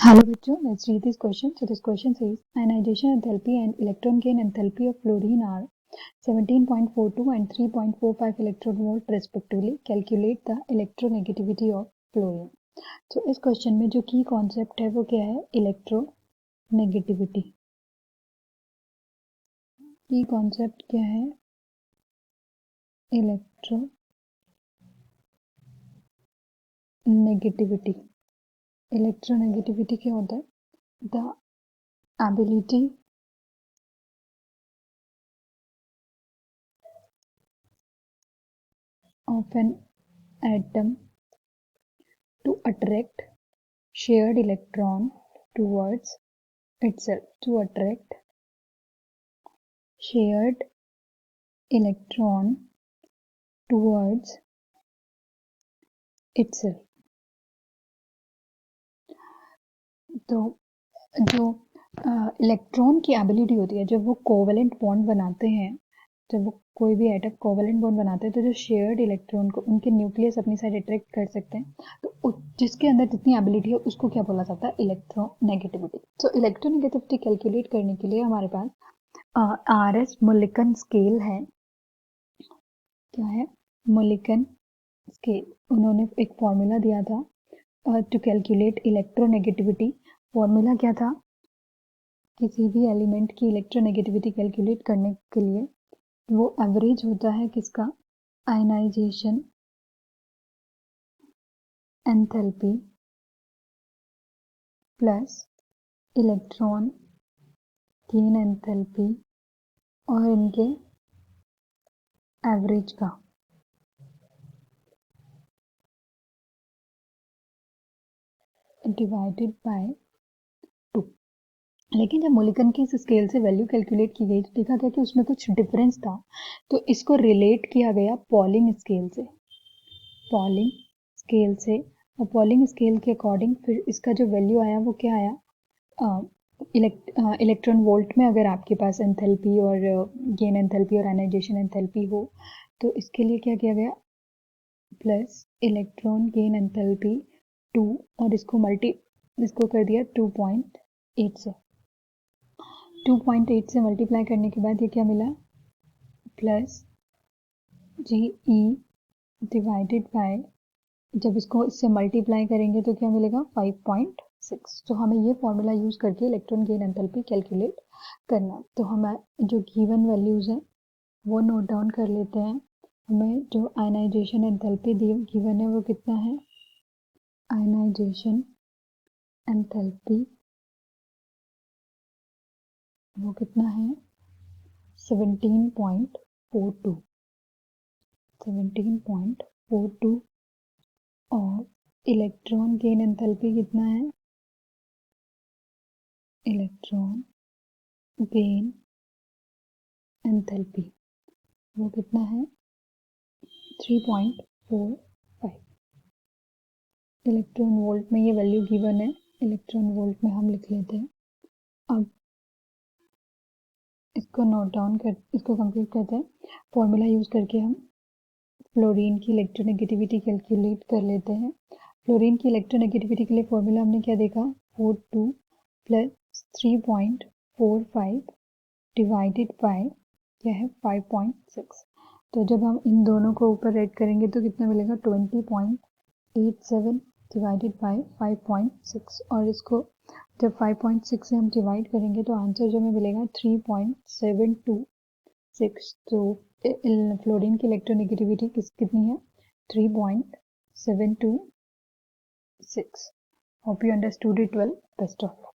Hello bachcho, let's read this question. So this question says ionization enthalpy and electron gain enthalpy of fluorine are 17.42 and 3.45 electron volt respectively. Calculate the electronegativity of fluorine. So इस question में जो की concept है वो क्या है? Electronegativity की concept क्या है? इलेक्ट्रोनेगेटिविटी। इलेक्ट्रोनेगेटिविटी क्या होता है? The ability of an atom to attract shared electron towards itself, to attract shared electron towards itself। तो जो इलेक्ट्रॉन की एबिलिटी होती है, जब वो कोवेलेंट बॉन्ड बनाते हैं, जब वो कोई भी एटम कोवेलेंट बॉन्ड बनाते हैं, तो जो शेयर्ड इलेक्ट्रॉन को उनके न्यूक्लियस अपनी साइड अट्रैक्ट कर सकते हैं, तो जिसके अंदर जितनी एबिलिटी है उसको क्या बोला जाता है? इलेक्ट्रोनेगेटिविटी। तो इलेक्ट्रोनेगेटिविटी कैलकुलेट करने के लिए हमारे पास RS मोलिकन स्केल है। क्या है? मोलिकन स्केल। उन्होंने एक फॉर्मूला दिया था टू कैलकुलेट इलेक्ट्रोनेगेटिविटी। फॉर्मूला क्या था? किसी भी एलिमेंट की इलेक्ट्रोनेगेटिविटी कैलकुलेट करने के लिए वो एवरेज होता है किसका? Ionization enthalpy plus electron gain enthalpy और इनके एवरेज का। Divided by 2। लेकिन जब मोलिकन की इस स्केल से वैल्यू कैलकुलेट की गई तो देखा गया कि उसमें कुछ डिफरेंस था, तो इसको रिलेट किया गया पॉलिंग स्केल से। पॉलिंग स्केल से, और पॉलिंग स्केल के अकॉर्डिंग फिर इसका जो वैल्यू आया वो क्या आया? इलेक्ट्रॉन वोल्ट में अगर आपके पास एंथैल्पी और गेन एंथैल्पी और आयनाइजेशन एंथैल्पी हो, तो इसके लिए क्या किया गया? प्लस इलेक्ट्रॉन गेन एंथैल्पी 2 और इसको कर दिया 2.8 से। 2.8 से मल्टीप्लाई करने के बाद ये क्या मिला? प्लस GE डिवाइडेड बाय, जब इसको इससे मल्टीप्लाई करेंगे तो क्या मिलेगा? 5.6। तो हमें ये फॉर्मूला यूज करके इलेक्ट्रॉन गेन एंथैल्पी कैलकुलेट करना। तो हमें जो गिवन वैल्यूज हैं वो नोट डाउन कर लेते हैं। हमें जो आयनाइजेशन एंथैल्पी गिवन है वो कितना है? आयनाइजेशन एंथैल्पी वो कितना है? 17.42। 17.42 और इलेक्ट्रॉन गेन एंथैल्पी कितना है? इलेक्ट्रॉन गेन एंथैल्पी वो कितना है? 3.45। इलेक्ट्रॉन वोल्ट में ये वैल्यू गिवन है, इलेक्ट्रॉन वोल्ट में हम लिख लेते हैं। अब इसको नोट डाउन कर, इसको कंप्लीट करते हैं। फॉर्मूला यूज करके हम फ्लोरीन की इलेक्ट्रोनेगेटिविटी कैलकुलेट कर लेते हैं। फ्लोरीन की इलेक्ट्रोनेगेटिविटी के लिए फॉर्मूला हमने क्या देखा? 42 प्लस 3.45 डिवाइडेड बाय क्या है? 5.6। तो जब हम इन दोनों को ऊपर ऐड करेंगे तो कितना मिलेगा? 20.87 डिवाइडेड बाय 5.6। और इसको जब 5.6 से हम डिवाइड करेंगे तो आंसर जो हमें मिलेगा 3.726। तो फ्लोरीन की इलेक्ट्रोनेगेटिविटी कितनी है? 3.726। Hope you understood it well. Best of luck.